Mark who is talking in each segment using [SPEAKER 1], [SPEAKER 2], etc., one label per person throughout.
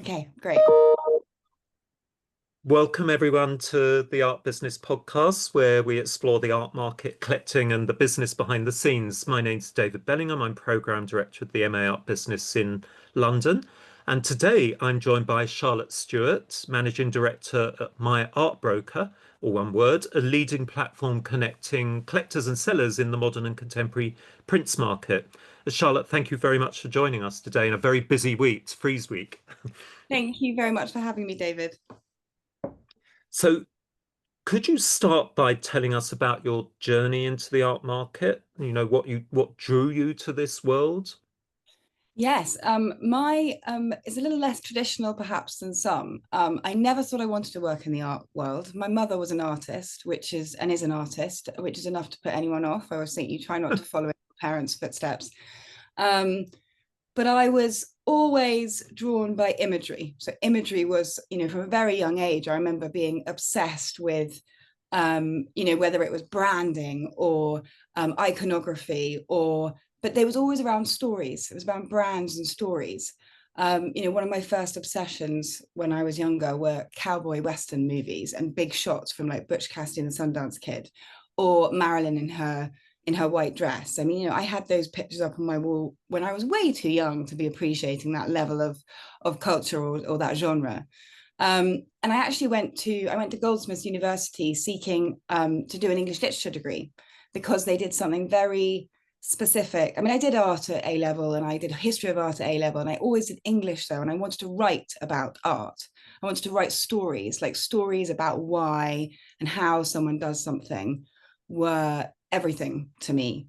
[SPEAKER 1] Okay, great.
[SPEAKER 2] Welcome everyone to the Art Business Podcast, where we explore the art market, collecting, and the business behind the scenes. My name's David Bellingham. I'm Program Director of the MA Art Business in London. And today I'm joined by Charlotte Stewart, Managing Director at MyArtBroker, or one word, a leading platform connecting collectors and sellers in the modern and contemporary prints market. Charlotte, thank you very much for joining us today in a very busy week, it's Freeze Week.
[SPEAKER 1] Thank you very much for having me, David.
[SPEAKER 2] So could you start by telling us about your journey into the art market? What drew you to this world?
[SPEAKER 1] Yes, my is a little less traditional perhaps than some. I never thought I wanted to work in the art world. My mother was an artist, which is an artist, which is enough to put anyone off. I always think you try not to follow in your parents' footsteps. Um, but I was always drawn by imagery. So imagery was, from a very young age, I remember being obsessed with, whether it was branding or iconography but they was always around stories. It was about brands and stories. One of my first obsessions when I was younger were cowboy Western movies and big shots from like Butch Cassidy and the Sundance Kid or Marilyn in her white dress. I mean, I had those pictures up on my wall when I was way too young to be appreciating that level of culture or that genre. And I actually went to Goldsmiths University seeking to do an English literature degree because they did something very specific. I mean, I did art at A level and I did history of art at A level, and I always did English though, and I wanted to write about art. I wanted to write stories, like stories about why and how someone does something were everything to me.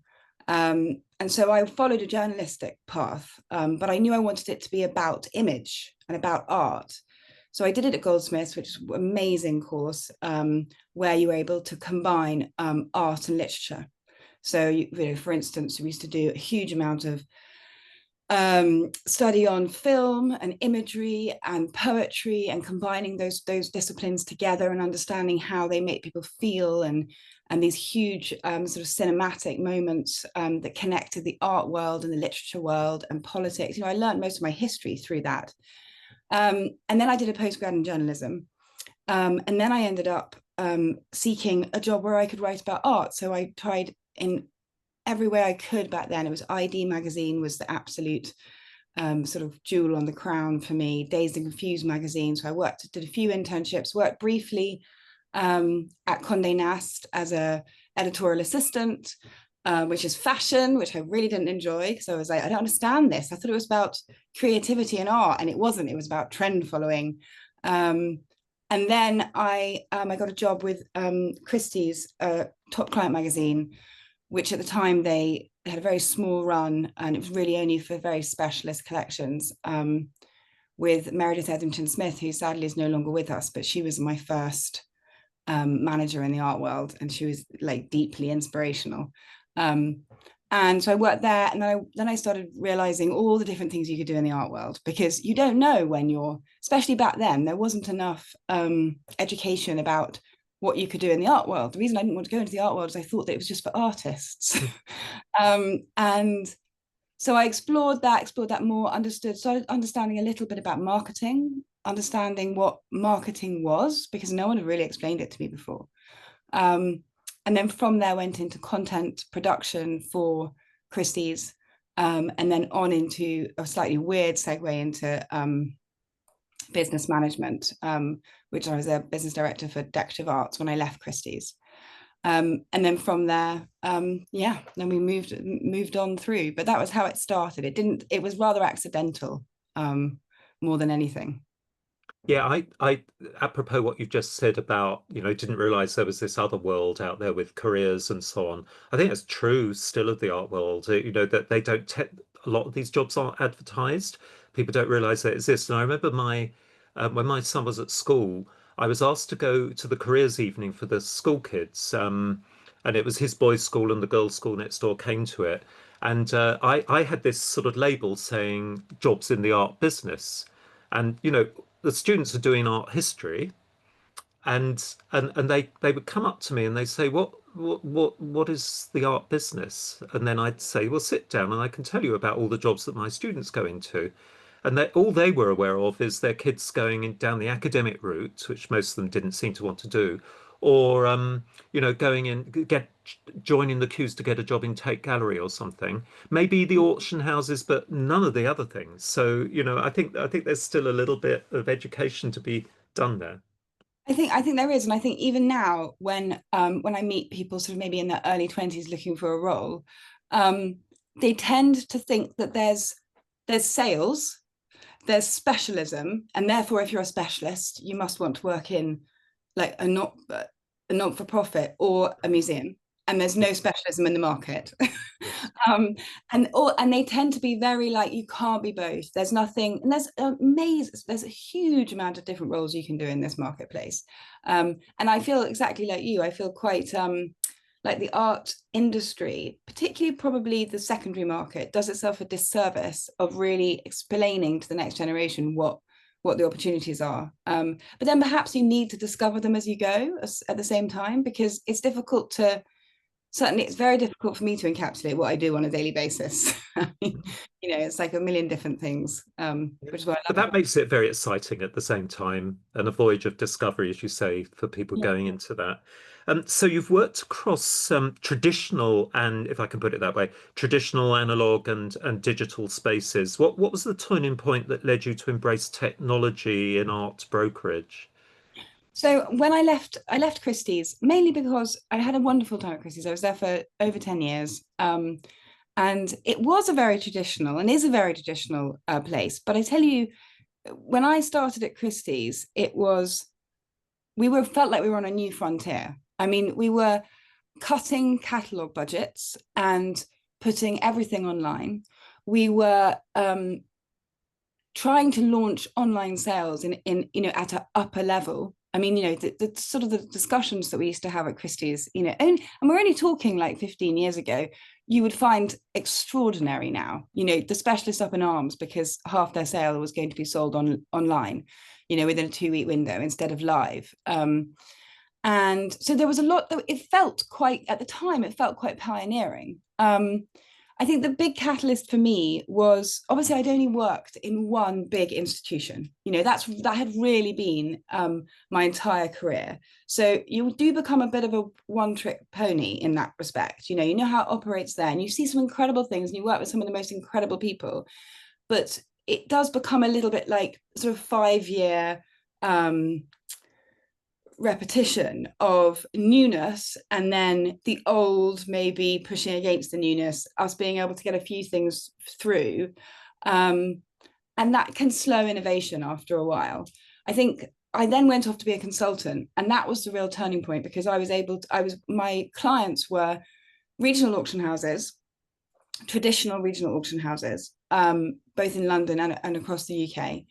[SPEAKER 1] And so I followed a journalistic path, but I knew I wanted it to be about image and about art. So I did it at Goldsmiths, which is an amazing course where you were able to combine art and literature. So, for instance, we used to do a huge amount of study on film and imagery and poetry and combining those disciplines together and understanding how they make people feel and these huge sort of cinematic moments that connected the art world and the literature world and politics. I learned most of my history through that. And then I did a postgrad in journalism. And then I ended up seeking a job where I could write about art. So I tried in every way I could back then. It was ID magazine was the absolute sort of jewel on the crown for me. Dazed and Confused magazine. So I did a few internships, worked briefly at Condé Nast as a editorial assistant, which is fashion, which I really didn't enjoy. So I was like, I don't understand this. I thought it was about creativity and art, and it wasn't. It was about trend following. And then I got a job with Christie's Top Client magazine, which at the time they had a very small run, and it was really only for very specialist collections. With Meredith Etherington Smith, who sadly is no longer with us, but she was my first manager in the art world, and she was like deeply inspirational. And so I worked there, and then I started realizing all the different things you could do in the art world, because you don't know when especially back then, there wasn't enough education about what you could do in the art world. The reason I didn't want to go into the art world is I thought that it was just for artists. And so I explored that more, started understanding a little bit about marketing, understanding what marketing was, because no one had really explained it to me before. And then from there went into content production for Christie's, and then on into a slightly weird segue into business management, which I was a business director for decorative arts when I left Christie's. And then from there, then we moved on through. But that was how it started. It was rather accidental, more than anything.
[SPEAKER 2] Yeah, I apropos what you've just said about, didn't realize there was this other world out there with careers and so on. I think it's true still of the art world, that they don't a lot of these jobs aren't advertised. People don't realize they exist. And I remember when my son was at school, I was asked to go to the careers evening for the school kids. And it was his boys' school and the girls' school next door came to it. And I had this sort of label saying jobs in the art business. And the students are doing art history, and they would come up to me and they say, what is the art business? And then I'd say, well, sit down and I can tell you about all the jobs that my students go into. and all they were aware of is their kids going down the academic route, which most of them didn't seem to want to do, or going in, joining the queues to get a job in Tate Gallery or something. Maybe the auction houses, but none of the other things. So, I think there's still a little bit of education to be done there.
[SPEAKER 1] I think there is, and I think even now when I meet people sort of maybe in their early 20s looking for a role, they tend to think that there's sales, there's specialism, and therefore if you're a specialist, you must want to work in like a not for profit or a museum, and there's no specialism in the market. And they tend to be very like, you can't be both. There's nothing, and there's a huge amount of different roles you can do in this marketplace. And I feel exactly like you. I feel quite like the art industry, particularly probably the secondary market, does itself a disservice of really explaining to the next generation what the opportunities are. But then perhaps you need to discover them as you go at the same time, because it's difficult to, certainly it's very difficult for me to encapsulate what I do on a daily basis. I mean, it's like a million different things, which is what I
[SPEAKER 2] But
[SPEAKER 1] love
[SPEAKER 2] that
[SPEAKER 1] about
[SPEAKER 2] makes it very exciting at the same time, and a voyage of discovery, as you say, for people
[SPEAKER 1] it.
[SPEAKER 2] going into that. So you've worked across traditional and, if I can put it that way, traditional analog and digital spaces. What was the turning point that led you to embrace technology in art brokerage?
[SPEAKER 1] So when I left Christie's mainly because I had a wonderful time at Christie's. I was there for over 10 years. And it was a very traditional and is a very traditional place. But I tell you, when I started at Christie's, felt like we were on a new frontier. I mean, we were cutting catalog budgets and putting everything online. We were trying to launch online sales in at an upper level. I mean, the sort of the discussions that we used to have at Christie's, and we're only talking like 15 years ago, you would find extraordinary now. The specialists up in arms because half their sale was going to be sold online, within a 2-week window instead of live. And so there was a lot that it felt quite, at the time, it felt quite pioneering. I think the big catalyst for me was, obviously I'd only worked in one big institution. That had really been my entire career. So you do become a bit of a one-trick pony in that respect. You know how it operates there, and you see some incredible things, and you work with some of the most incredible people. But it does become a little bit like sort of 5-year repetition of newness, and then the old maybe pushing against the newness, us being able to get a few things through, and that can slow innovation after a while. I think I then went off to be a consultant, and that was the real turning point, because my clients were regional auction houses, traditional regional auction houses, both in London and across the UK,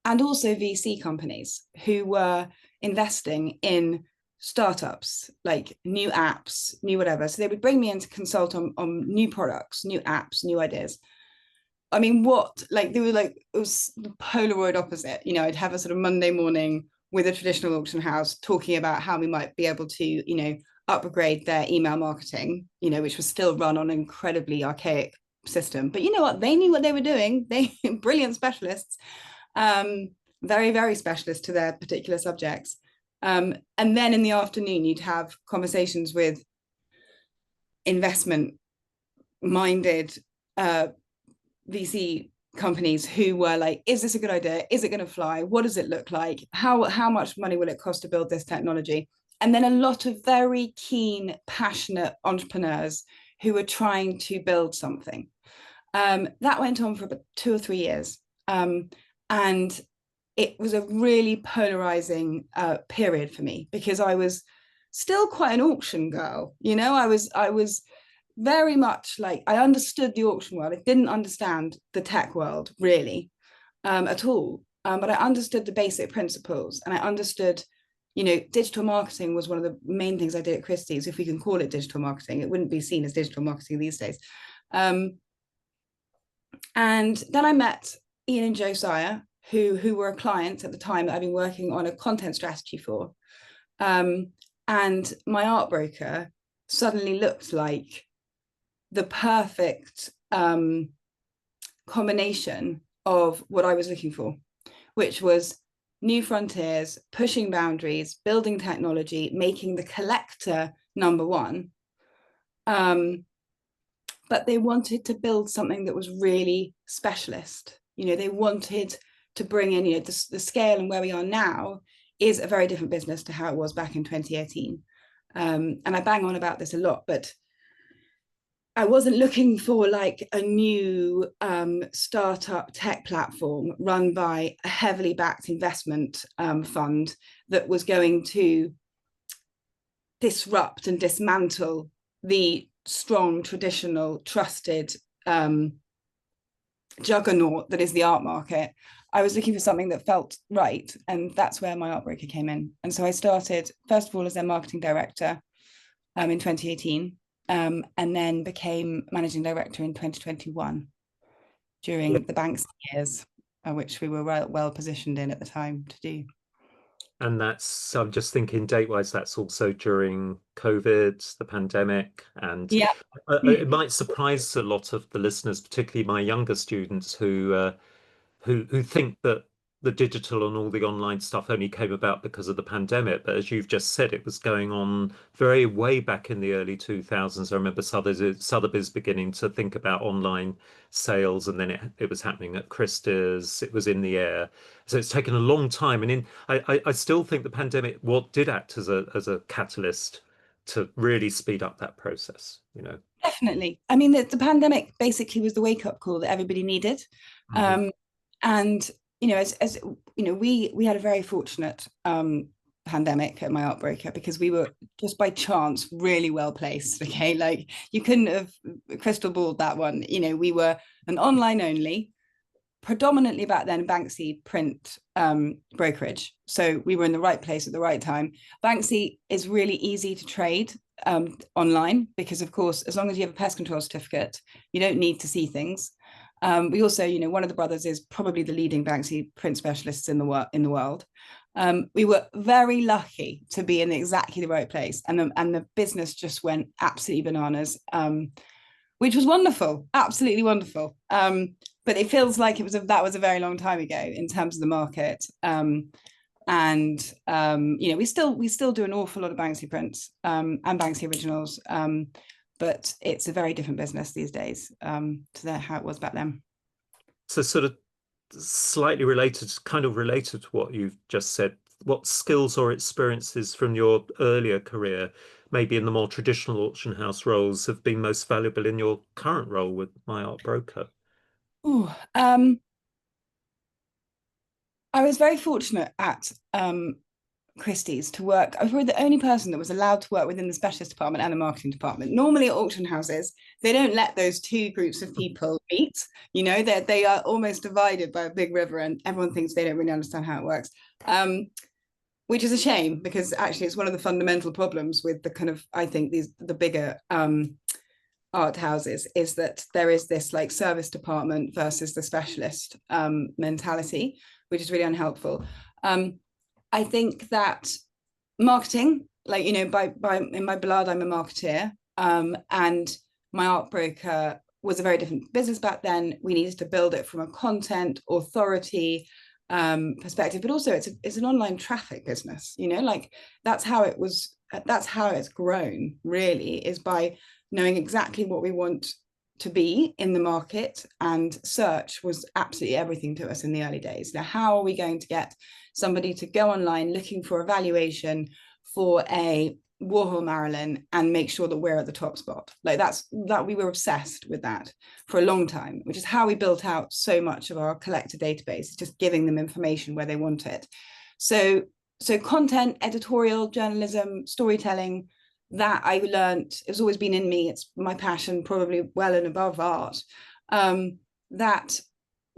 [SPEAKER 1] and also VC companies who were investing in startups, like new apps, new whatever. So they would bring me in to consult on new products, new apps, new ideas. I mean, they were like, it was the Polaroid opposite. I'd have a sort of Monday morning with a traditional auction house talking about how we might be able to, upgrade their email marketing, which was still run on an incredibly archaic system. But you know what? They knew what they were doing. They brilliant specialists. Very, very specialist to their particular subjects. And then in the afternoon, you'd have conversations with investment-minded VC companies who were like, is this a good idea? Is it going to fly? What does it look like? How much money will it cost to build this technology? And then a lot of very keen, passionate entrepreneurs who were trying to build something. That went on for about 2 or 3 years. And it was a really polarizing period for me, because I was still quite an auction girl. I was very much like, I understood the auction world. I didn't understand the tech world really at all. But I understood the basic principles, and I understood, digital marketing was one of the main things I did at Christie's, if we can call it digital marketing. It wouldn't be seen as digital marketing these days. And then I met Ian and Josiah, who were a client at the time that I've been working on a content strategy for. And MyArtBroker suddenly looked like the perfect combination of what I was looking for, which was new frontiers, pushing boundaries, building technology, making the collector number one. But they wanted to build something that was really specialist. They wanted to bring in, the scale, and where we are now is a very different business to how it was back in 2018. And I bang on about this a lot, but I wasn't looking for like a new startup tech platform run by a heavily backed investment fund that was going to disrupt and dismantle the strong, traditional, trusted juggernaut that is the art market. I was looking for something that felt right, and that's where MyArtBroker came in. And so I started, first of all, as their marketing director in 2018, and then became managing director in 2021 during the bank's years, which we were well positioned in at the time to do.
[SPEAKER 2] And that's, I'm just thinking date-wise, that's also during COVID, the pandemic, and
[SPEAKER 1] Yeah.
[SPEAKER 2] it might surprise a lot of the listeners, particularly my younger students, who think that the digital and all the online stuff only came about because of the pandemic. But as you've just said, it was going on very way back in the early 2000s. I remember Sotheby's beginning to think about online sales, and then it was happening at Christie's. It was in the air. So it's taken a long time. And I still think the pandemic did act as a catalyst to really speed up that process,
[SPEAKER 1] Definitely. I mean, the pandemic basically was the wake-up call that everybody needed.
[SPEAKER 2] Mm-hmm.
[SPEAKER 1] And as we had a very fortunate pandemic at MyArtBroker, because we were just by chance really well placed. Okay, like you couldn't have crystal balled that one. We were an online only, predominantly back then Banksy print brokerage, so we were in the right place at the right time. Banksy is really easy to trade online because, of course, as long as you have a pest control certificate, you don't need to see things. We also, one of the brothers is probably the leading Banksy print specialists in the world. We were very lucky to be in exactly the right place, and the business just went absolutely bananas, which was wonderful, absolutely wonderful. But it feels like that was a very long time ago in terms of the market. We still do an awful lot of Banksy prints and Banksy originals. But it's a very different business these days to how it was back then.
[SPEAKER 2] So sort of slightly related, kind of related to what you've just said, what skills or experiences from your earlier career, maybe in the more traditional auction house roles, have been most valuable in your current role with MyArtBroker?
[SPEAKER 1] Ooh, I was very fortunate at Christie's to work. I was probably the only person that was allowed to work within the specialist department and the marketing department. Normally at auction houses, they don't let those two groups of people meet. They are almost divided by a big river, and everyone thinks they don't really understand how it works, which is a shame, because actually it's one of the fundamental problems with the kind of, I think, the bigger art houses, is that there is this like service department versus the specialist mentality, which is really unhelpful. I think that marketing, like, in my blood, I'm a marketeer, and MyArtBroker was a very different business back then. We needed to build it from a content authority perspective, but also it's an online traffic business, like that's how it's grown, really, is by knowing exactly what we want to be in the market. And search was absolutely everything to us in the early days. Now, how are we going to get somebody to go online looking for a valuation for a Warhol Marilyn and make sure that we're at the top spot? Like that we were obsessed with that for a long time, which is how we built out so much of our collector database, just giving them information where they want it. So content, editorial, journalism, storytelling, that I learned, it's always been in me. It's my passion, probably well and above art. That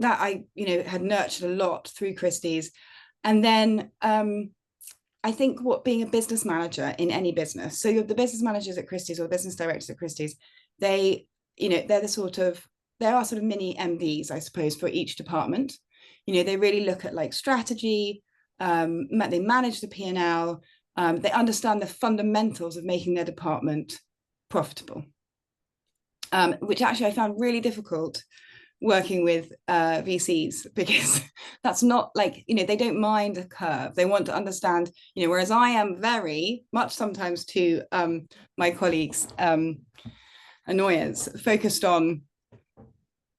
[SPEAKER 1] I had nurtured a lot through Christie's. And then I think being a business manager in any business, so you're the business managers at Christie's or business directors at Christie's, they are sort of mini MDs, I suppose, for each department. They really look at like strategy, they manage the P&L, they understand the fundamentals of making their department profitable, which actually I found really difficult working with VCs, because that's not like, they don't mind a curve. They want to understand, whereas I am very much, sometimes to my colleagues' annoyance, focused on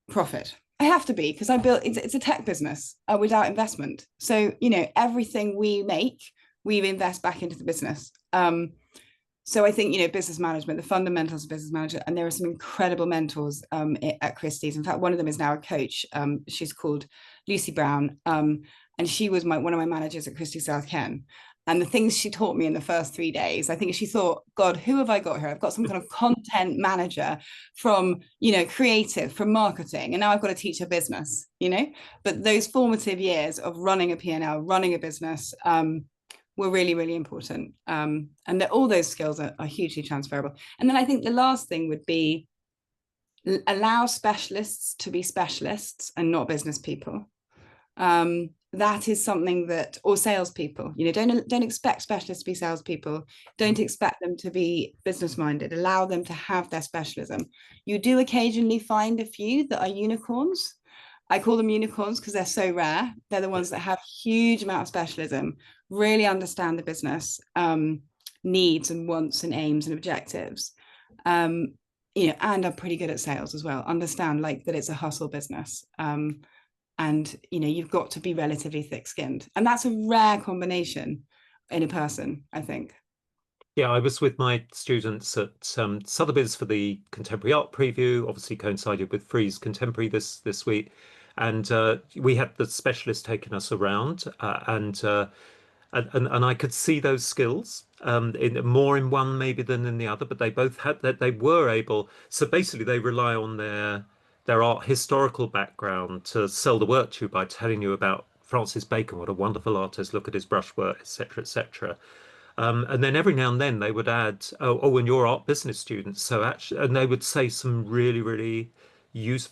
[SPEAKER 1] profit. I have to be, because I built, it's a tech business without investment. So, everything we make, we invest back into the business. So I think, business management, the fundamentals of business management, and there are some incredible mentors at Christie's. In fact, one of them is now a coach. She's called Lucy Brown. And she was one of my managers at Christie South Ken. And the things she taught me in the first 3 days, I think she thought, God, who have I got here? I've got some kind of content manager from, creative, from marketing, and now I've got to teach her business, But those formative years of running a P&L, running a business, were really, really important. And all those skills are hugely transferable. And then I think the last thing would be allow specialists to be specialists and not business people. That is something that, or salespeople, don't expect specialists to be salespeople. Don't expect them to be business minded. Allow them to have their specialism. You do occasionally find a few that are unicorns. I call them unicorns because they're so rare. They're the ones that have huge amount of specialism, really understand the business needs and wants and aims and objectives, and are pretty good at sales as well. Understand that it's a hustle business. And you've got to be relatively thick-skinned, and that's a rare combination in a person, I think.
[SPEAKER 2] Yeah, I was with my students at Sotheby's for the contemporary art preview, obviously coincided with Frieze Contemporary this week, and we had the specialist taking us around, and I could see those skills more in one maybe than in the other, but they both had that. They were able, so basically they rely on their art historical background to sell the work to you by telling you about Francis Bacon, what a wonderful artist, look at his brushwork, etc., etc. And then every now and then they would add, oh, and you're art business students. So actually, and they would say some really, really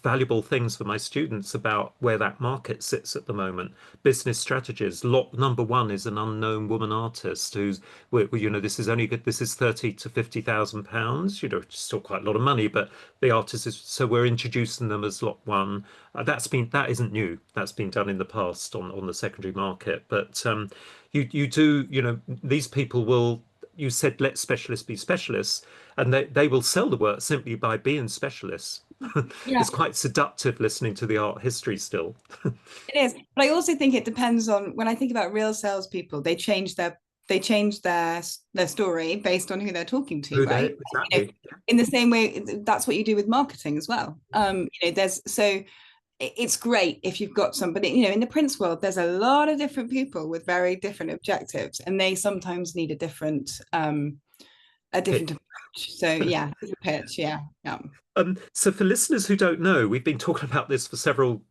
[SPEAKER 2] valuable things for my students about where that market sits at the moment. Business strategies. Lot number one is an unknown woman artist who's, this is only good. This is 30 to 50,000 pounds. Still quite a lot of money, but the artist is. So we're introducing them as lot one. That isn't new. That's been done in the past on the secondary market. But you do. These people will. You said let specialists be specialists, and they will sell the work simply by being specialists.
[SPEAKER 1] Yeah.
[SPEAKER 2] It's quite seductive listening to the art history still.
[SPEAKER 1] It is, but I also think it depends on, when I think about real salespeople, they change their story based on who they're talking to, right?
[SPEAKER 2] Exactly.
[SPEAKER 1] In the same way, that's what you do with marketing as well. It's great if you've got somebody, in the Prince world, there's a lot of different people with very different objectives, and they sometimes need a different approach. So yeah, it's a pitch. Yeah.
[SPEAKER 2] So for listeners who don't know, we've been talking about this for several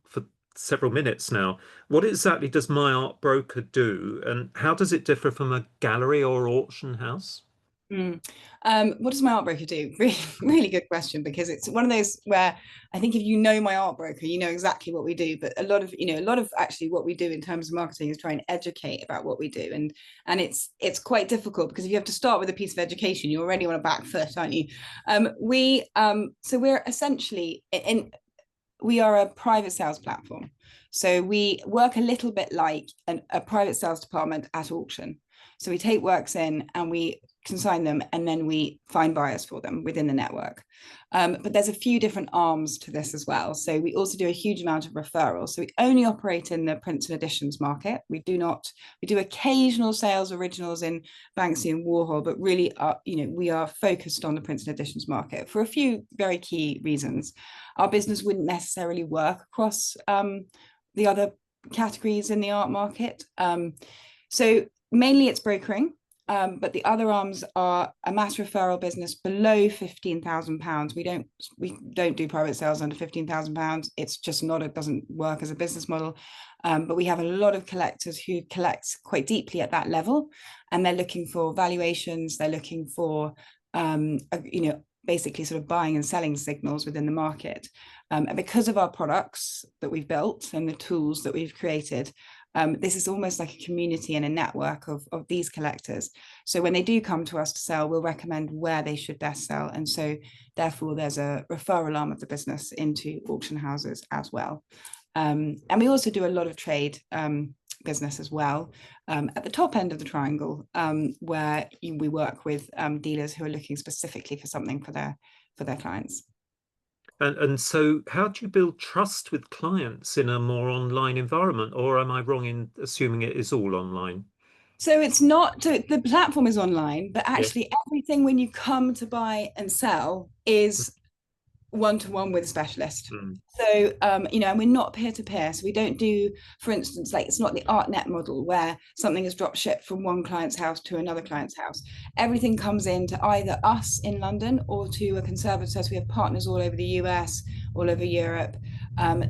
[SPEAKER 2] minutes now. What exactly does MyArtBroker do, and how does it differ from a gallery or auction house?
[SPEAKER 1] What does MyArtBroker do? Really, really good question, because it's one of those where I think if you know MyArtBroker, you know exactly what we do. But a lot of actually what we do in terms of marketing is try and educate about what we do, and it's quite difficult, because if you have to start with a piece of education, you're already on a back foot, aren't you? So we're essentially we are a private sales platform. So we work a little bit like a private sales department at auction. So we take works in and we consign them, and then we find buyers for them within the network. But there's a few different arms to this as well. So we also do a huge amount of referrals. So we only operate in the prints and editions market. We do occasional sales originals in Banksy and Warhol, but really we are focused on the prints and editions market for a few very key reasons. Our business wouldn't necessarily work across the other categories in the art market. So mainly it's brokering. But the other arms are a mass referral business below £15,000. We don't do private sales under £15,000. It's just it doesn't work as a business model. But we have a lot of collectors who collect quite deeply at that level, and they're looking for valuations. They're looking for basically sort of buying and selling signals within the market. And because of our products that we've built and the tools that we've created, This is almost like a community and a network of these collectors. So when they do come to us to sell, we'll recommend where they should best sell. And so therefore there's a referral arm of the business into auction houses as well. And we also do a lot of trade business as well at the top end of the triangle, where we work with dealers who are looking specifically for something for their clients.
[SPEAKER 2] And so how do you build trust with clients in a more online environment, or am I wrong in assuming it is all online?
[SPEAKER 1] So it's not, so the platform is online, but
[SPEAKER 2] Yeah.
[SPEAKER 1] actually everything when you come to buy and sell is one-to-one with a specialist.
[SPEAKER 2] Mm.
[SPEAKER 1] So, and we're not peer-to-peer. So we don't do, for instance, like it's not the ArtNet model where something is drop shipped from one client's house to another client's house. Everything comes into either us in London or to a conservator. So we have partners all over the US, all over Europe.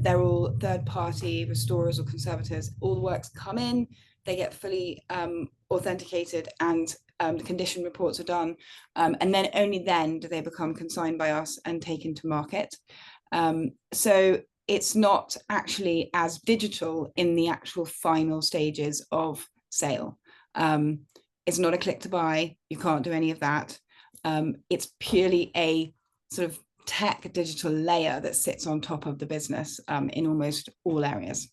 [SPEAKER 1] They're all third-party restorers or conservators. All the works come in, they get fully authenticated, and the condition reports are done, and then only then do they become consigned by us and taken to market. So it's not actually as digital in the actual final stages of sale. It's not a click to buy. You can't do any of that. It's purely a sort of tech digital layer that sits on top of the business in almost all areas.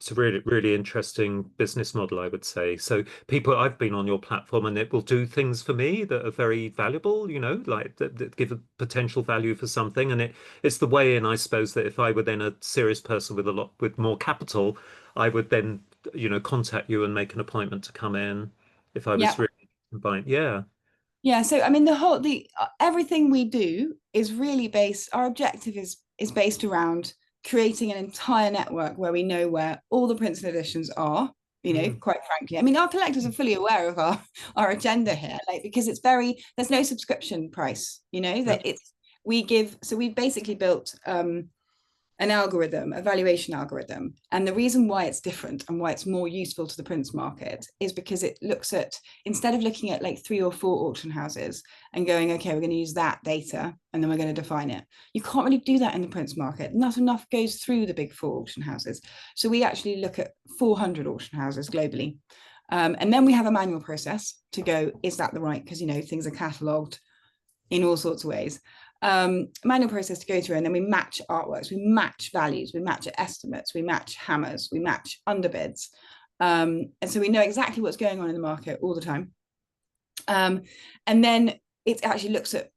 [SPEAKER 2] It's a really, really interesting business model, I would say. So I've been on your platform and it will do things for me that are very valuable, like that give a potential value for something. And it's the way in, I suppose, that if I were then a serious person with more capital, I would then, contact you and make an appointment to come in if I was
[SPEAKER 1] Yeah.
[SPEAKER 2] really buying. Yeah.
[SPEAKER 1] Yeah. So, I mean, everything we do is really our objective is based around creating an entire network where we know where all the prints and editions are, quite frankly. I mean, our collectors are fully aware of our agenda here, like, because there's no subscription price, that we've basically built an algorithm, a valuation algorithm. And the reason why it's different and why it's more useful to the prints market is because it looks at, instead of looking at like 3 or 4 auction houses and going, okay, we're going to use that data and then we're going to define it. You can't really do that in the prints market. Not enough goes through the big 4 auction houses. So we actually look at 400 auction houses globally. And then we have a manual process to go, is that the right? Because, things are catalogued in all sorts of ways. Manual process to go through, and then we match artworks, we match values, we match estimates, we match hammers, we match underbids, and so we know exactly what's going on in the market all the time. And then it actually looks at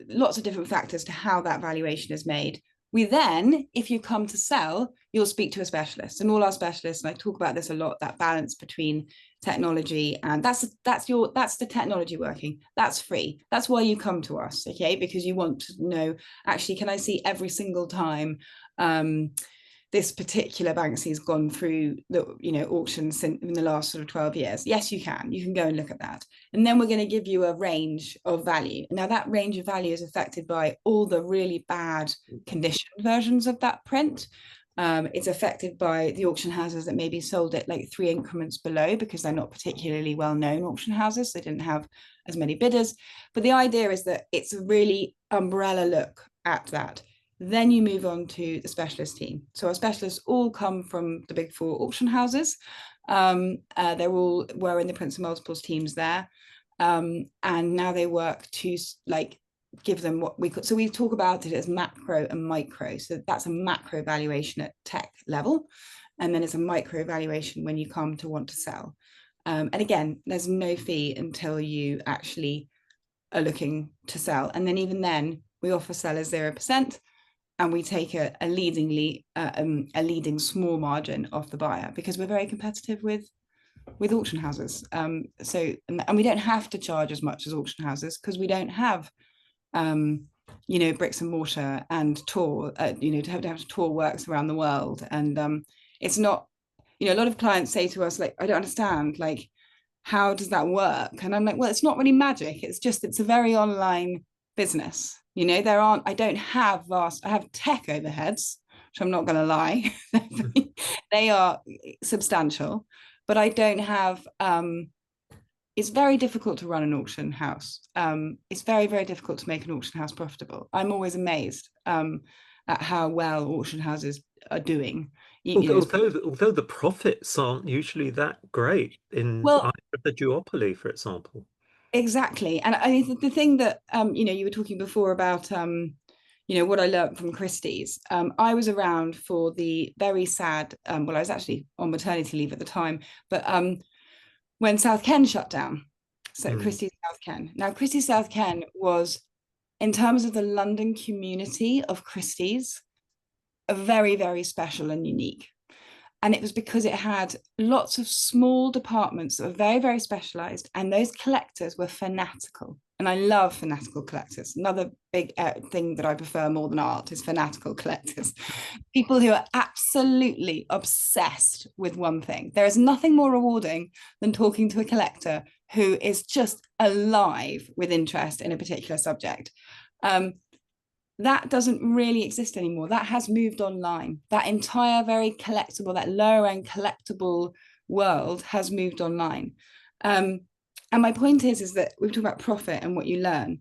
[SPEAKER 1] lots of different factors to how that valuation is made. We then, if you come to sell, you'll speak to a specialist, and all our specialists, and I talk about this a lot, that balance between technology, and that's the technology working. That's free. That's why you come to us, okay? Because you want to know, actually, can I see every single time this particular Banksy's gone through the auctions in the last sort of 12 years? Yes, you can go and look at that. And then we're going to give you a range of value. Now that range of value is affected by all the really bad condition versions of that print. It's affected by the auction houses that maybe sold it like 3 increments below, because they're not particularly well-known auction houses. They didn't have as many bidders. But the idea is that it's a really umbrella look at that. Then you move on to the specialist team. So our specialists all come from the big 4 auction houses. They're all were in the Prints and Multiples teams there. And now they work to give them what we could. So we talk about it as macro and micro. So that's a macro valuation at tech level. And then it's a micro valuation when you come to want to sell. And again, there's no fee until you actually are looking to sell. And then even then, we offer sellers 0%. And we take a leading small margin off the buyer, because we're very competitive with auction houses. And we don't have to charge as much as auction houses, because we don't have bricks and mortar and tour, to have to tour works around the world. And it's not, a lot of clients say to us, like, I don't understand, like, how does that work? And I'm like, well, it's not really magic. It's a very online business. I don't have I have tech overheads, which I'm not going to lie. They are substantial, but I don't have, it's very difficult to run an auction house. It's very, very difficult to make an auction house profitable. I'm always amazed at how well auction houses are doing.
[SPEAKER 2] Although the profits aren't usually that great in
[SPEAKER 1] Well,
[SPEAKER 2] either the duopoly, for example.
[SPEAKER 1] exactly. And I mean, the thing that, you were talking before about, what I learned from Christie's. I was around for the very sad, well, I was actually on maternity leave at the time, but when South Ken shut down. So Christie's South Ken. Now, Christie's South Ken was, in terms of the London community of Christie's, a very, very special and unique. And it was because it had lots of small departments that were very, very specialized. And those collectors were fanatical. And I love fanatical collectors. Another big thing that I prefer more than art is fanatical collectors. People who are absolutely obsessed with one thing. There is nothing more rewarding than talking to a collector who is just alive with interest in a particular subject. That doesn't really exist anymore. That has moved online. That entire very collectible, that lower end collectible world has moved online. And my point is that we've talked about profit and what you learn.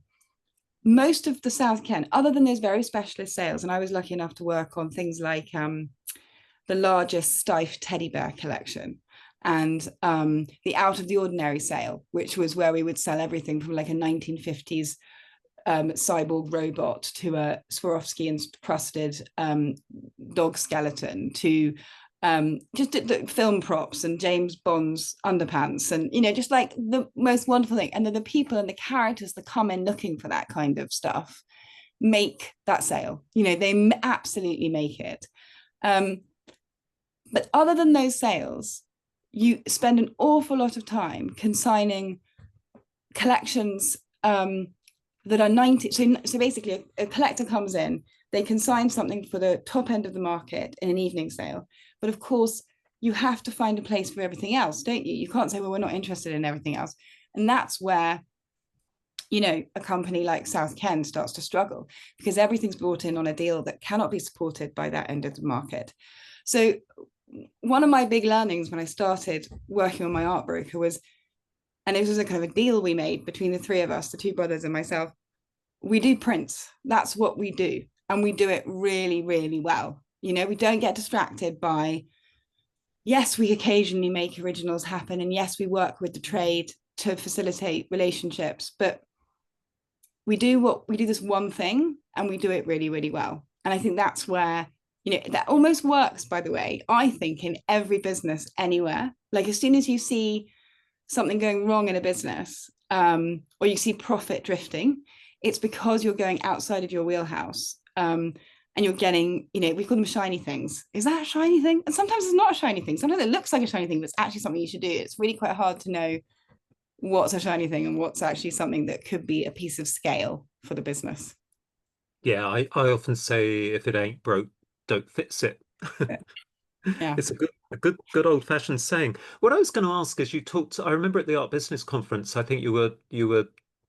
[SPEAKER 1] Most of the South Ken, other than those very specialist sales, and I was lucky enough to work on things like the largest Steiff teddy bear collection and the Out of the Ordinary sale, which was where we would sell everything from like a 1950s cyborg robot to a Swarovski encrusted dog skeleton to just the film props and James Bond's underpants and just like the most wonderful thing. And then the people and the characters that come in looking for that kind of stuff make that sale. They absolutely make it. But other than those sales, you spend an awful lot of time consigning collections that are 90. So basically, a collector comes in, they consign something for the top end of the market in an evening sale. But of course, you have to find a place for everything else, don't you? You can't say, well, we're not interested in everything else. And that's where, a company like South Ken starts to struggle because everything's brought in on a deal that cannot be supported by that end of the market. So one of my big learnings when I started working on my art broker was, and it was a kind of a deal we made between the three of us, the two brothers and myself, we do prints. That's what we do. And we do it really, really well. We don't get distracted by, yes, we occasionally make originals happen. And yes, we work with the trade to facilitate relationships, but we do this one thing and we do it really, really well. And I think that's where, that almost works, by the way, I think in every business anywhere. Like as soon as you see something going wrong in a business or you see profit drifting, it's because you're going outside of your wheelhouse and you're getting, we call them shiny things. Is that a shiny thing? And sometimes it's not a shiny thing. Sometimes it looks like a shiny thing, but it's actually something you should do. It's really quite hard to know what's a shiny thing and what's actually something that could be a piece of scale for the business.
[SPEAKER 2] Yeah, I often say if it ain't broke, don't fix it.
[SPEAKER 1] Yeah.
[SPEAKER 2] It's a good old-fashioned saying. What I was going to ask is I remember at the Art Business Conference, I think you were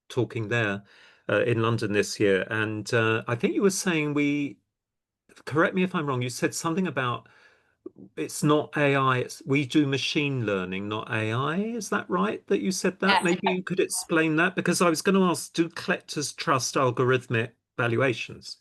[SPEAKER 2] talking there in London this year, and I think you were saying correct me if I'm wrong, you said something about it's not AI, we do machine learning, not AI. Is that right that you said that? Maybe you could explain that because I was going to ask, do collectors trust algorithmic valuations?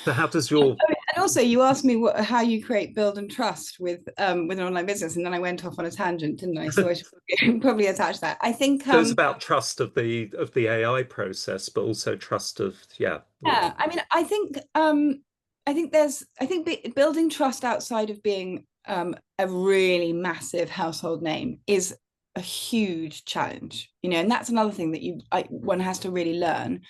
[SPEAKER 2] So how does your
[SPEAKER 1] and also you asked me how you build and trust with an online business, and then I went off on a tangent, didn't I? So I should probably attach that. I think
[SPEAKER 2] so it's about trust of the AI process, but also trust of
[SPEAKER 1] yeah. I mean, I think building trust outside of being a really massive household name is a huge challenge, and that's another thing that one has to really learn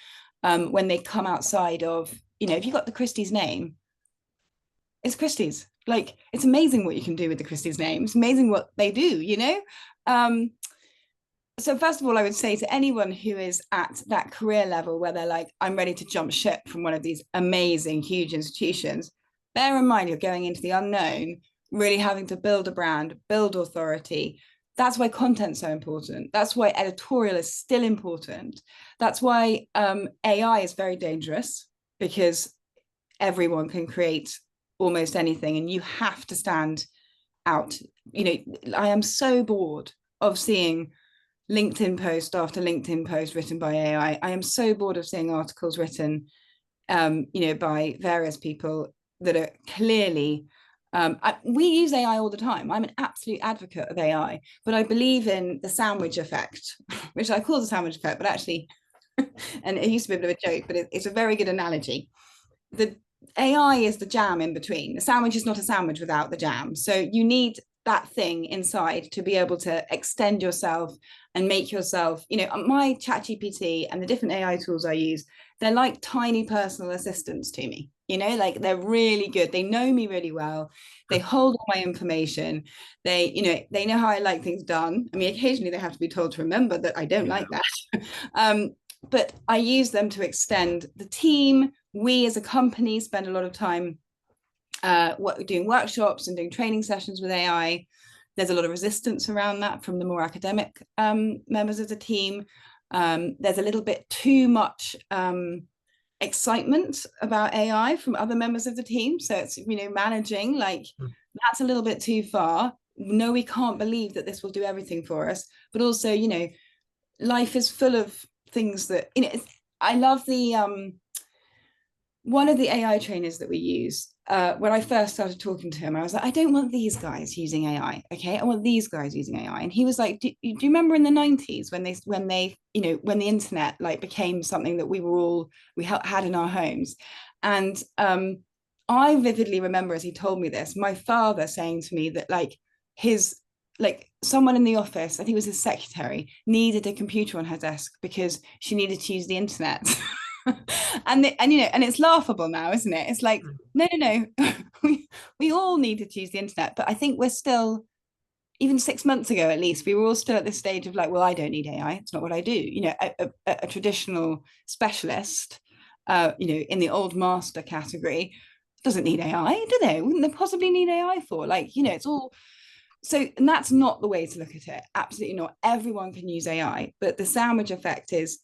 [SPEAKER 1] when they come outside of, if you got the Christie's name, it's Christie's. Like, it's amazing what you can do with the Christie's name. It's amazing what they do, So first of all, I would say to anyone who is at that career level where they're like, I'm ready to jump ship from one of these amazing, huge institutions, bear in mind you're going into the unknown, really having to build a brand, build authority. That's why content's so important. That's why editorial is still important. That's why AI is very dangerous, because everyone can create almost anything and you have to stand out. I am so bored of seeing LinkedIn post after LinkedIn post written by AI. I am so bored of seeing articles written, by various people that are clearly, we use AI all the time. I'm an absolute advocate of AI, but I believe in the sandwich effect, which I call the sandwich effect, but actually, and it used to be a bit of a joke, but it's a very good analogy. The AI is the jam in between. The sandwich is not a sandwich without the jam. So you need that thing inside to be able to extend yourself and make yourself, my ChatGPT and the different AI tools I use, they're like tiny personal assistants to me. Like they're really good. They know me really well. They hold all my information. They know how I like things done. I mean, occasionally they have to be told to remember that I don't like that. But I use them to extend the team. We as a company spend a lot of time doing workshops and doing training sessions with AI. There's a lot of resistance around that from the more academic members of the team. There's a little bit too much excitement about AI from other members of the team. So it's, managing, like, that's a little bit too far. No, we can't believe that this will do everything for us. But also, life is full of things that, I love the, one of the AI trainers that we use, when I first started talking to him, I was like, I don't want these guys using AI. Okay. I want these guys using AI. And he was like, do you remember in the 90s when when the internet like became something that we had in our homes? And I vividly remember, as he told me this, my father saying to me that someone in the office, I think it was his secretary, needed a computer on her desk because she needed to use the internet. and it's laughable now, isn't it? It's like, no. we all needed to use the internet, but I think we're still, even 6 months ago at least, we were all still at this stage of like, well, I don't need AI, it's not what I do. A traditional specialist, in the old master category doesn't need AI, do they? Wouldn't they possibly need AI for, like, it's all. So, and that's not the way to look at it. Absolutely not. Everyone can use AI, but the sandwich effect is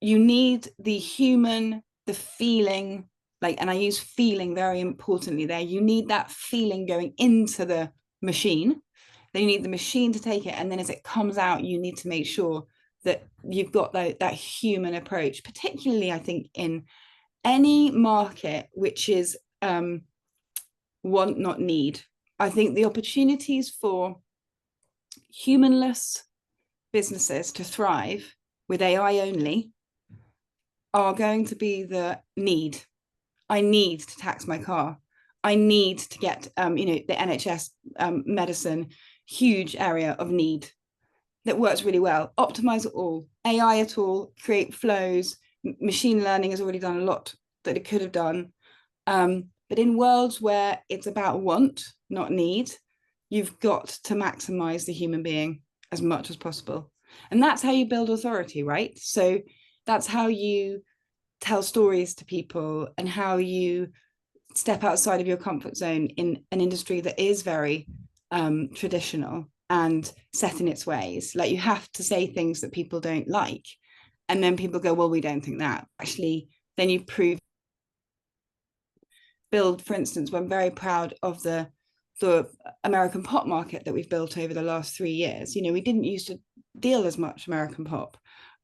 [SPEAKER 1] you need the human, the feeling, and I use feeling very importantly there. You need that feeling going into the machine. Then you need the machine to take it. And then as it comes out, you need to make sure that you've got that human approach, particularly, I think, in any market which is want, not need. I think the opportunities for humanless businesses to thrive with AI only are going to be the need. I need to tax my car. I need to get, the NHS medicine, huge area of need that works really well. Optimize it all, AI at all, create flows. Machine learning has already done a lot that it could have done. But in worlds where it's about want, not need, you've got to maximize the human being as much as possible. And that's how you build authority, right? So that's how you tell stories to people and how you step outside of your comfort zone in an industry that is very traditional and set in its ways. Like, you have to say things that people don't like. And then people go, well, we don't think that. Actually, then you build, for instance, we're very proud of the American pop market that we've built over the last 3 years. We didn't used to deal as much American pop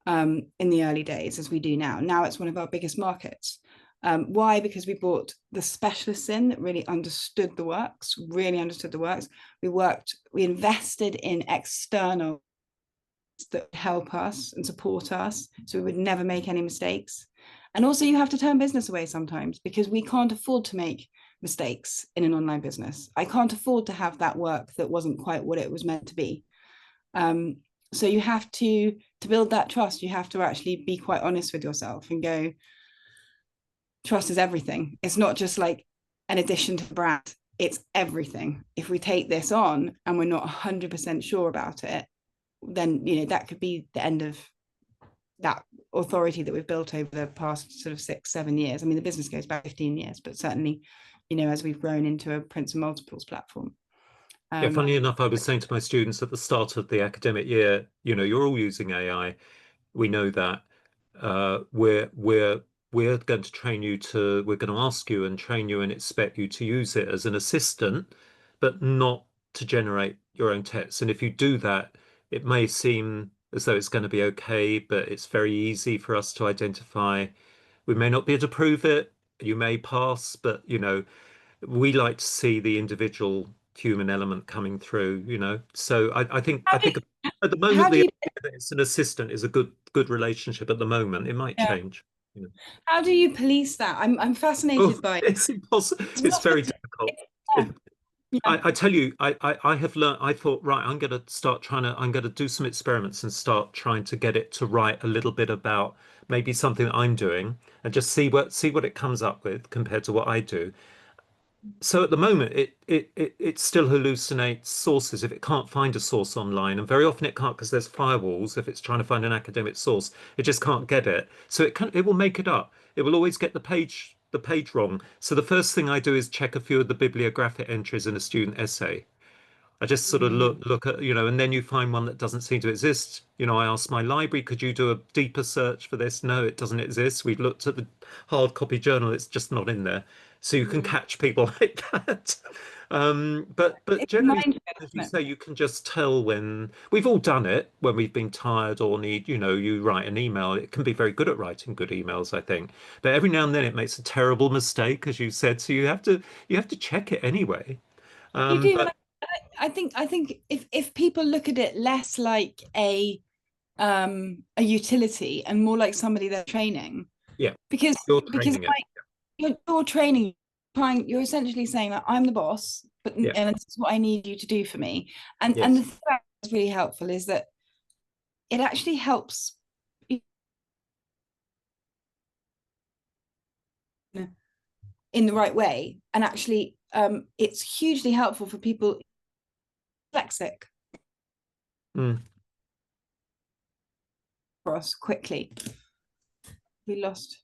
[SPEAKER 1] in the early days as we do now. Now it's one of our biggest markets. Why? Because we brought the specialists in that really understood the works. We invested in external that would help us and support us, so we would never make any mistakes. And also, you have to turn business away sometimes because we can't afford to make mistakes in an online business. I can't afford to have that work that wasn't quite what it was meant to be. So you have to build that trust, you have to actually be quite honest with yourself and go, trust is everything. It's not just like an addition to the brand, it's everything. If we take this on and we're not 100% sure about it, then that could be the end of that authority that we've built over the past sort of 6-7 years. I mean, the business goes back 15 years, but certainly, as we've grown into a prints and multiples platform.
[SPEAKER 2] Yeah, funny enough, I was saying to my students at the start of the academic year, you're all using AI. We know that. We're going to train you we're going to ask you and train you and expect you to use it as an assistant, but not to generate your own text. And if you do that, it may seem as though it's going to be okay, but it's very easy for us to identify. We may not be able to prove it, you may pass, but we like to see the individual human element coming through, So I
[SPEAKER 1] How do,
[SPEAKER 2] think at the moment
[SPEAKER 1] how
[SPEAKER 2] the
[SPEAKER 1] do you,
[SPEAKER 2] idea that it's an assistant is a good relationship at the moment. It might
[SPEAKER 1] yeah,
[SPEAKER 2] change.
[SPEAKER 1] how do you police that? I'm
[SPEAKER 2] Oh,
[SPEAKER 1] fascinated by it.
[SPEAKER 2] it's impossible.
[SPEAKER 1] It's
[SPEAKER 2] It's
[SPEAKER 1] not
[SPEAKER 2] very
[SPEAKER 1] just,
[SPEAKER 2] difficult.
[SPEAKER 1] yeah,
[SPEAKER 2] It,
[SPEAKER 1] yeah.
[SPEAKER 2] I tell you, I have learned, I thought, right, I'm going to do some experiments and start trying to get it to write a little bit about maybe something that I'm doing and just see what it comes up with compared to what I do. So at the moment, it still hallucinates sources if it can't find a source online, and very often it can't because there's firewalls. If it's trying to find an academic source, it just can't get it. So it will make it up. It will always get the page wrong. So the first thing I do is check a few of the bibliographic entries in a student essay. I just sort of
[SPEAKER 1] Mm.
[SPEAKER 2] look at, and then you find one that doesn't seem to exist. I asked my library, could you do a deeper search for this? No, it doesn't exist. We've looked at the hard copy journal, it's just not in there. So you can
[SPEAKER 1] Mm.
[SPEAKER 2] catch people like that. But
[SPEAKER 1] It's a
[SPEAKER 2] generally,
[SPEAKER 1] minefield,
[SPEAKER 2] as you
[SPEAKER 1] isn't
[SPEAKER 2] say, you can just tell when we've all done it when we've been tired or need, you write an email. It can be very good at writing good emails, I think. But every now and then it makes a terrible mistake, as you said. So you have to check it anyway.
[SPEAKER 1] it? You do, and
[SPEAKER 2] But
[SPEAKER 1] I think if people look at it less like a utility and more like somebody they're training,
[SPEAKER 2] yeah,
[SPEAKER 1] because
[SPEAKER 2] you're
[SPEAKER 1] because
[SPEAKER 2] training it.
[SPEAKER 1] like you're training, you're essentially saying that I'm the boss, but
[SPEAKER 2] Yeah.
[SPEAKER 1] and this is what I need you to do for me. And the
[SPEAKER 2] Yes.
[SPEAKER 1] thing that's really helpful is that it actually helps in the right way, and actually it's hugely helpful for people dyslexic
[SPEAKER 2] Mm.
[SPEAKER 1] for us quickly. We lost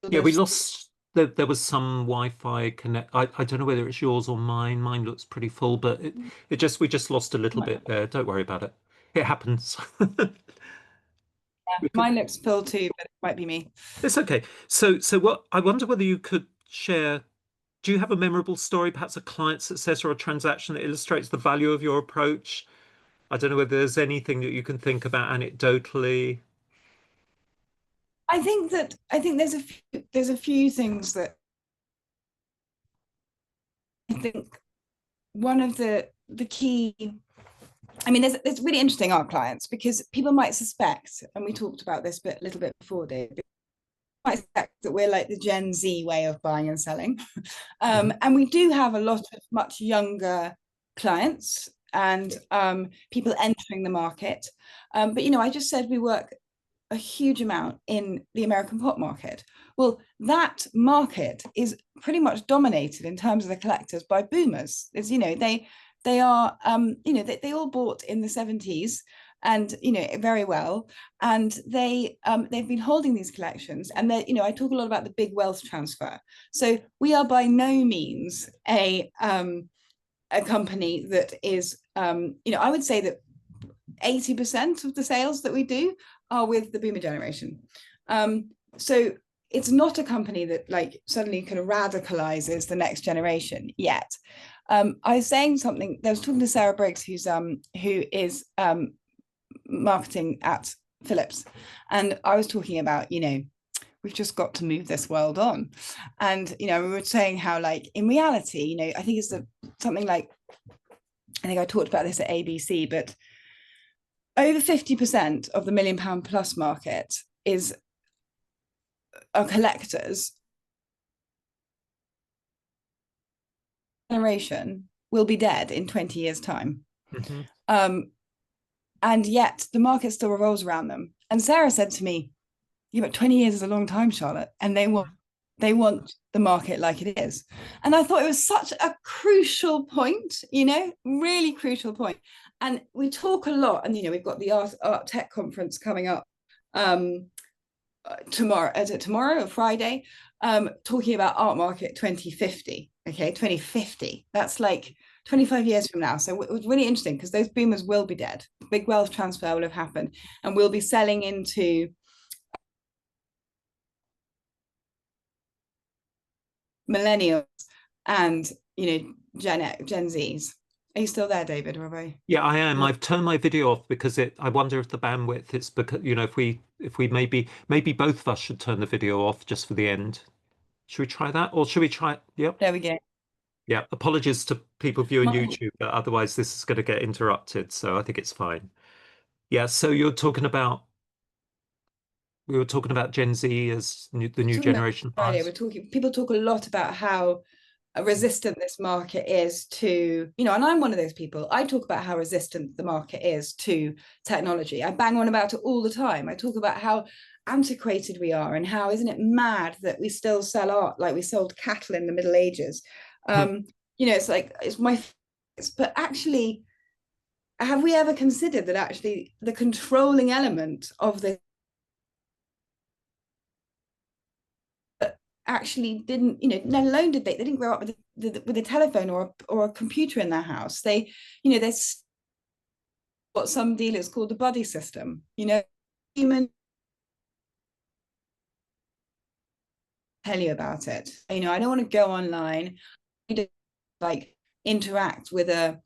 [SPEAKER 2] Yeah, we
[SPEAKER 1] those.
[SPEAKER 2] lost. There was some Wi-Fi connect. I don't know whether it's yours or mine. Mine looks pretty full, but we just lost a little bit there. Don't worry about it. It happens. We could,
[SPEAKER 1] Mine looks full too, but it might be me.
[SPEAKER 2] it's okay. So what I wonder whether you could share. Do you have a memorable story, perhaps a client success or a transaction that illustrates the value of your approach? I don't know whether there's anything that you can think about anecdotally.
[SPEAKER 1] I think there's a few things that I think one of the key. I mean, it's really interesting, our clients, because people might suspect, and we talked about this a little bit before, David, might suspect that we're like the Gen Z way of buying and selling.
[SPEAKER 2] Mhm.
[SPEAKER 1] And we do have a lot of much younger clients and people entering the market. But, I just said we work a huge amount in the American pop market. Well, that market is pretty much dominated in terms of the collectors by boomers. They are they all bought in the 70s and very well, and they've been holding these collections, and I talk a lot about the big wealth transfer. So we are by no means a company that is I would say that 80% of the sales that we do are with the boomer generation. So it's not a company that like suddenly kind of radicalizes the next generation yet. I was saying something. I was talking to Sarah Briggs, who is marketing at Philips, and I was talking about we've just got to move this world on, and we were saying how like in reality I think it's something like I think I talked about this at ABC, but over 50% of the £1 million plus market are collectors. Generation will be dead in 20 years' time.
[SPEAKER 2] Mhm.
[SPEAKER 1] Um, and yet the market still revolves around them. And Sarah said to me, yeah, but 20 years is a long time, Charlotte. And they want the market like it is. And I thought it was such a crucial point, really crucial point. And we talk a lot, and we've got the art tech conference coming up tomorrow. Is it tomorrow or Friday? Talking about art market 2050. Okay, 2050. That's like 25 years from now. So it was really interesting because those boomers will be dead. Big wealth transfer will have happened, and we'll be selling into millennials and Gen Zs. Are you still there, David? Or have I?
[SPEAKER 2] Yeah, I am. I've turned my video off because I wonder if the bandwidth it's because if we maybe both of us should turn the video off just for the end. Should we try that? Or should we try? Yep.
[SPEAKER 1] There we go.
[SPEAKER 2] Yeah. Apologies to people viewing
[SPEAKER 1] My-
[SPEAKER 2] YouTube, but otherwise this is going to get interrupted. So I think it's fine. Yeah. So you're talking about, we were talking about Gen Z as the new
[SPEAKER 1] talking about
[SPEAKER 2] generation of
[SPEAKER 1] earlier,
[SPEAKER 2] buyers.
[SPEAKER 1] people talk a lot about how resistant this market is to, and I'm one of those people. I talk about how resistant the market is to technology. I bang on about it all the time. I talk about how antiquated we are and how isn't it mad that we still sell art like we sold cattle in the Middle Ages. It's like but actually, have we ever considered that actually the controlling element of the actually didn't, let alone did they didn't grow up with a telephone or a computer in their house. There's what some dealers call the buddy system, human tell you about it. I don't want to go online, like interact with a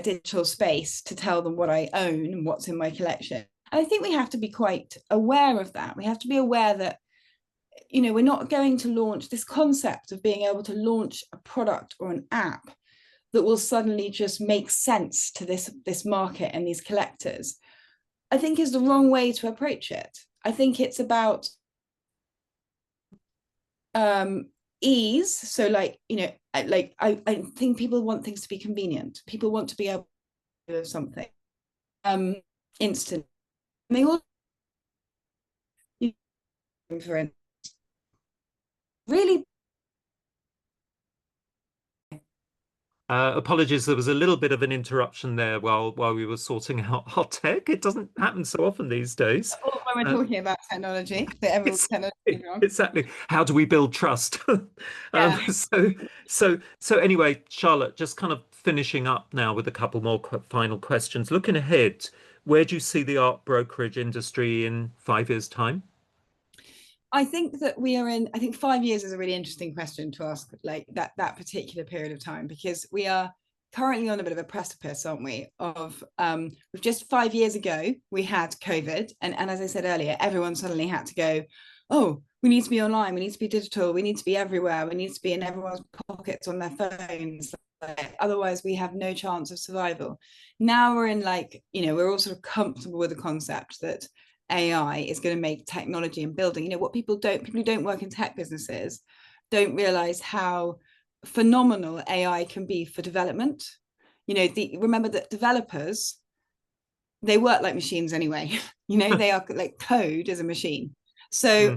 [SPEAKER 1] digital space to tell them what I own and what's in my collection. And I think we have to be quite aware of that. We have to be aware that we're not going to launch this concept of being able to launch a product or an app that will suddenly just make sense to this market and these collectors. I think is the wrong way to approach it. I think it's about ease. So I think people want things to be convenient. People want to be able to do something instant. And they all for instance, really.
[SPEAKER 2] Apologies, there was a little bit of an interruption there while we were sorting out our tech. It doesn't happen so often these days.
[SPEAKER 1] When we're talking about technology, that everyone's technology wrong.
[SPEAKER 2] Exactly. How do we build trust?
[SPEAKER 1] Yeah.
[SPEAKER 2] So anyway, Charlotte, just kind of finishing up now with a couple more final questions. Looking ahead, where do you see the art brokerage industry in 5 years' time?
[SPEAKER 1] I think that I think 5 years is a really interesting question to ask, like that particular period of time, because we are currently on a bit of a precipice, aren't we, of just 5 years ago, we had COVID. And as I said earlier, everyone suddenly had to go, oh, we need to be online, we need to be digital, we need to be everywhere, we need to be in everyone's pockets on their phones. Otherwise, we have no chance of survival. Now we're in we're all sort of comfortable with the concept that AI is going to make technology and building. What people who don't work in tech businesses don't realize how phenomenal AI can be for development. Remember that developers, they work like machines anyway. They are like code as a machine. So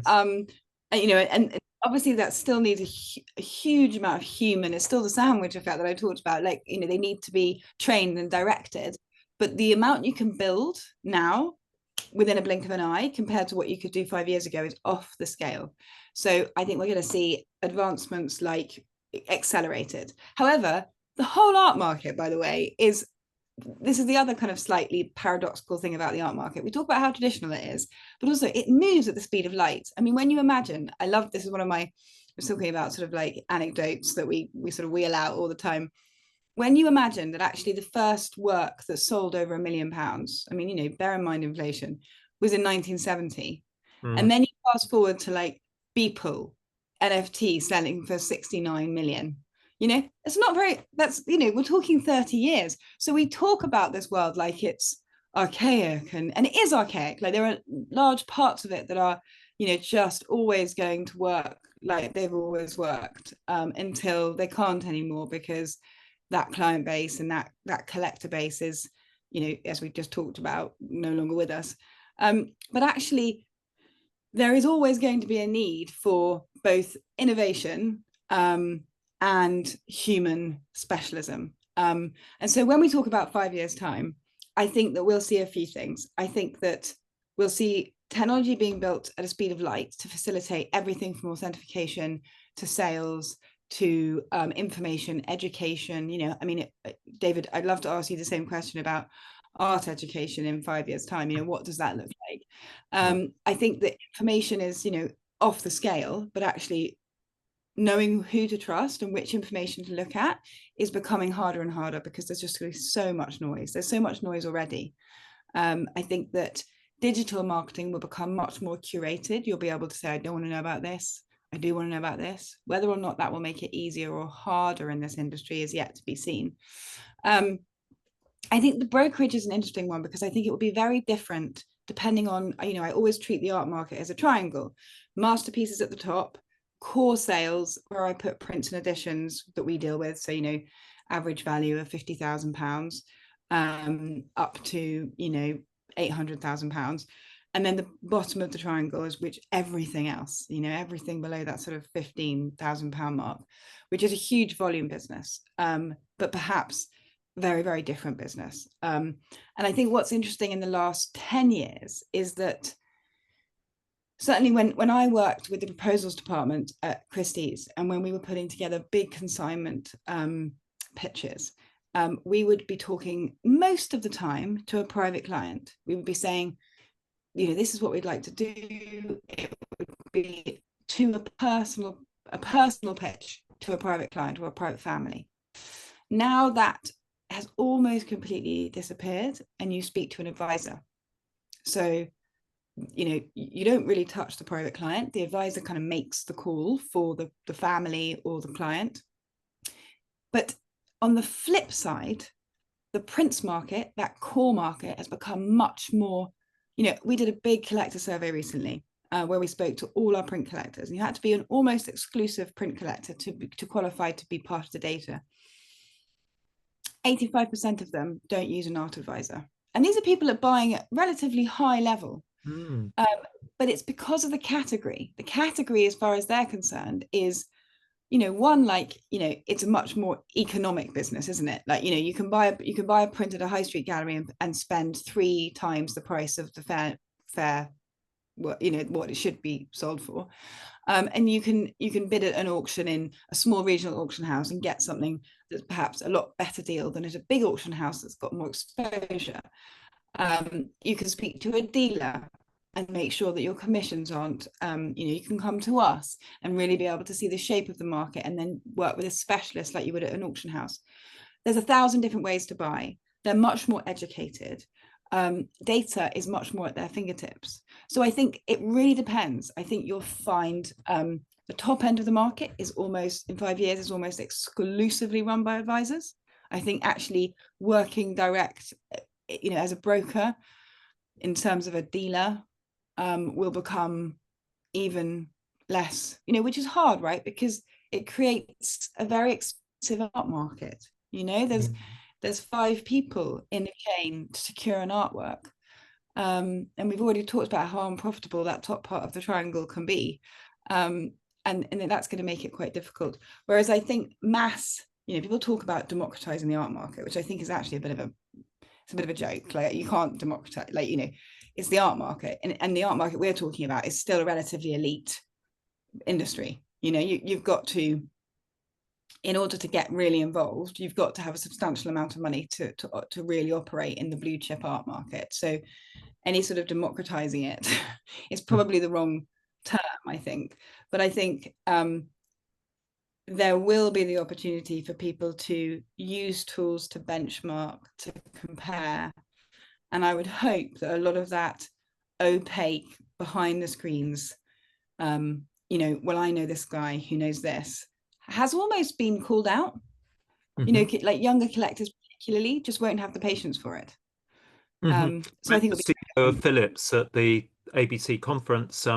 [SPEAKER 1] and obviously that still needs a huge amount of human. It's still the sandwich effect that I talked about. They need to be trained and directed. But the amount you can build now within a blink of an eye compared to what you could do 5 years ago is off the scale. So I think we're going to see advancements like accelerated. However, the whole art market, by the way, this is the other kind of slightly paradoxical thing about the art market. We talk about how traditional it is, but also it moves at the speed of light. I mean, when you imagine, I love, this is one of my, I was talking about sort of like anecdotes that we sort of wheel out all the time. When you imagine that actually the first work that sold over £1 million, I mean, bear in mind inflation, was in 1970. And then you fast forward to like Beeple, NFT selling for 69 million. It's not very, we're talking 30 years. So we talk about this world like it's archaic and it is archaic. Like there are large parts of it that are, just always going to work like they've always worked until they can't anymore, because that client base and that collector base is, as we just talked about, no longer with us. But actually, there is always going to be a need for both innovation and human specialism. And so when we talk about 5 years' time, I think that we'll see a few things. I think that we'll see technology being built at a speed of light to facilitate everything from authentication to sales to information, education. David, I'd love to ask you the same question about art education in 5 years' time. What does that look like? I think that information is, off the scale, but actually knowing who to trust and which information to look at is becoming harder and harder, because there's just going to be so much noise. There's so much noise already. I think that digital marketing will become much more curated. You'll be able to say, I don't want to know about this. I do want to know about this. Whether or not that will make it easier or harder in this industry is yet to be seen. I think the brokerage is an interesting one because I think it will be very different depending on, I always treat the art market as a triangle. Masterpieces at the top, core sales, where I put prints and editions that we deal with. So, average value of £50,000 up to, £800,000. And then the bottom of the triangle is which everything else, everything below that sort of £15,000 mark, which is a huge volume business, but perhaps very, very different business. And I think what's interesting in the last 10 years is that certainly when I worked with the proposals department at Christie's, and when we were putting together big consignment pitches, we would be talking most of the time to a private client. We would be saying, this is what we'd like to do. It would be to a personal pitch to a private client or a private family. Now that has almost completely disappeared, and you speak to an advisor. So, you don't really touch the private client. The advisor kind of makes the call for the family or the client. But on the flip side, the prints market, that core market, has become much more, we did a big collector survey recently where we spoke to all our print collectors, and you had to be an almost exclusive print collector to qualify to be part of the data. 85% of them don't use an art advisor. And these are people that are buying at relatively high level. But it's because of the category. The category, as far as they're concerned, is, it's a much more economic business, isn't it? Like, you can buy a print at a high street gallery and spend 3 times the price of the fair, what it should be sold for. And you can bid at an auction in a small regional auction house and get something that's perhaps a lot better deal than at a big auction house that's got more exposure. You can speak to a dealer and make sure that your commissions aren't, you can come to us and really be able to see the shape of the market and then work with a specialist like you would at an auction house. There's 1,000 different ways to buy. They're much more educated. Data is much more at their fingertips. So I think it really depends. I think you'll find the top end of the market is almost, in 5 years, is almost exclusively run by advisors. I think actually working direct, as a broker in terms of a dealer will become even less, which is hard, right? Because it creates a very expensive art market. There's 5 people in a chain to secure an artwork. And we've already talked about how unprofitable that top part of the triangle can be. And that's going to make it quite difficult. Whereas I think mass, people talk about democratizing the art market, which I think is actually a bit of a joke. Like, you can't democratize, it's the art market. And the art market we're talking about is still a relatively elite industry. You've got to, in order to get really involved, you've got to have a substantial amount of money to really operate in the blue chip art market. So any sort of democratizing it is probably the wrong term, I think. But I think there will be the opportunity for people to use tools to benchmark, to compare. And I would hope that a lot of that opaque behind the screens, well, I know this guy who knows this, has almost been called out. Like younger collectors particularly just won't have the patience for it. So I think
[SPEAKER 2] the CEO of Philips at the ABC conference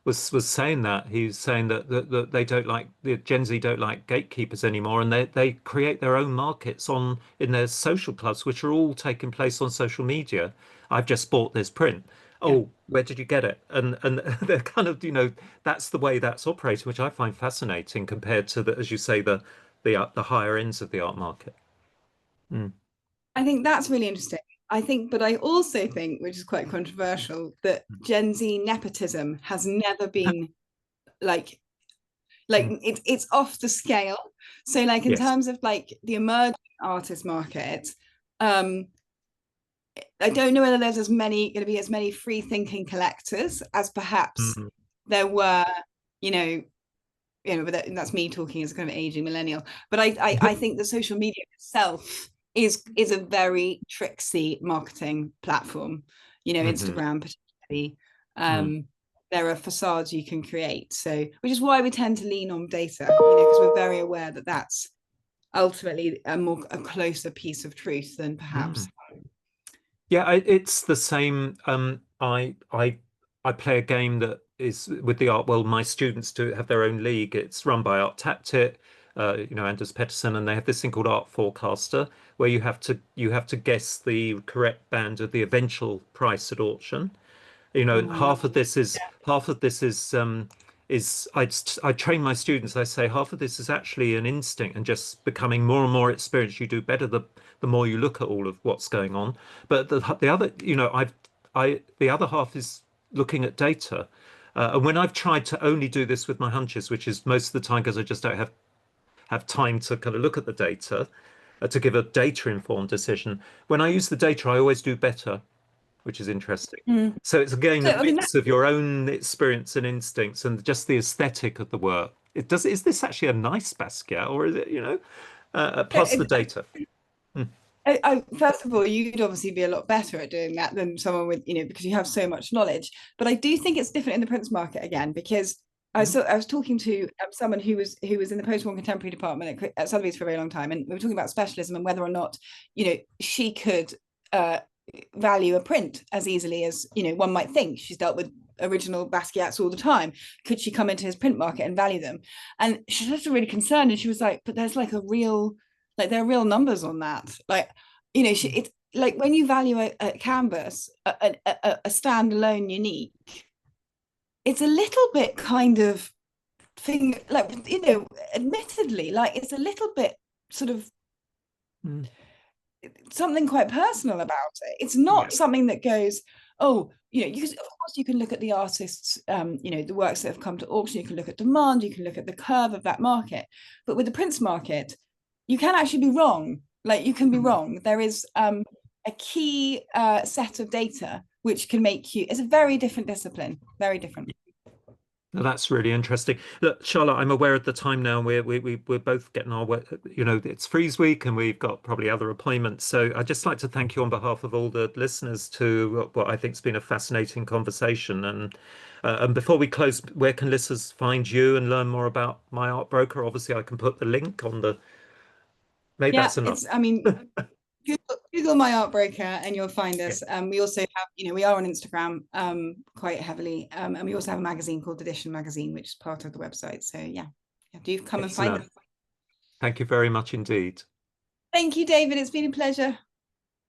[SPEAKER 2] was saying that. He was saying that they don't like, the Gen Z don't like gatekeepers anymore, and they create their own markets in their social clubs, which are all taking place on social media. I've just bought this print. Oh, where did you get it? And they're kind of, that's the way that's operating, which I find fascinating compared to as you say, the higher ends of the art market.
[SPEAKER 1] I think that's really interesting. But I also think, which is quite controversial, that Gen Z nepotism has never been it's off the scale. So in terms of the emerging artist market, I don't know whether there's going to be as many free thinking collectors as perhaps there were, but that's me talking as kind of aging millennial. But I think the social media itself is a very tricksy marketing platform, Instagram particularly. there are facades you can create. So, which is why we tend to lean on data, because we're very aware that that's ultimately a closer piece of truth than perhaps.
[SPEAKER 2] Yeah, it's the same. I play a game that is with the art world. My students do have their own league. It's run by Art Taptit, Anders Pettersson, and they have this thing called Art Forecaster, where you have to guess the correct band of the eventual price at auction. And half of this is I train my students. I say half of this is actually an instinct and just becoming more and more experienced. You do better the more you look at all of what's going on. But the other, the other half is looking at data. And when I've tried to only do this with my hunches, which is most of the time because I just don't have time to kind of look at the data to give a data informed decision. When I use the data, I always do better, which is interesting. So it's again a mix of your own experience and instincts and just the aesthetic of the work. Is this actually a nice Basquiat, or is it, plus the data?
[SPEAKER 1] First of all, you'd obviously be a lot better at doing that than someone with, because you have so much knowledge. But I do think it's different in the prints market again, because I was talking to someone who was in the post-war contemporary department at Sotheby's for a very long time, and we were talking about specialism and whether or not she could value a print as easily as one might think. She's dealt with original Basquiats all the time. Could she come into his print market and value them? And she was really concerned, and she was like, but there's there are real numbers on that. It's like when you value a canvas, a standalone unique, it's a little bit kind of thing, admittedly, it's a little bit sort of something quite personal about it. It's not something that goes, oh, of course you can look at the artists, the works that have come to auction, you can look at demand, you can look at the curve of that market. But with the prints market, you can actually be wrong. You can be wrong. There is a key set of data which can make you, it's a very different discipline, very different.
[SPEAKER 2] Now, that's really interesting. Look, Charlotte, I'm aware of the time now. We're both getting our work. It's freeze week, and we've got probably other appointments. So I'd just like to thank you on behalf of all the listeners to what I think has been a fascinating conversation. And before we close, where can listeners find you and learn more about MyArtBroker? Obviously, I can put the link on the. Maybe that's enough.
[SPEAKER 1] Google MyArtBroker and you'll find us. We also have, we are on Instagram quite heavily, and we also have a magazine called Edition Magazine, which is part of the website. So do come and find us.
[SPEAKER 2] Thank you very much indeed.
[SPEAKER 1] Thank you, David. It's been a pleasure.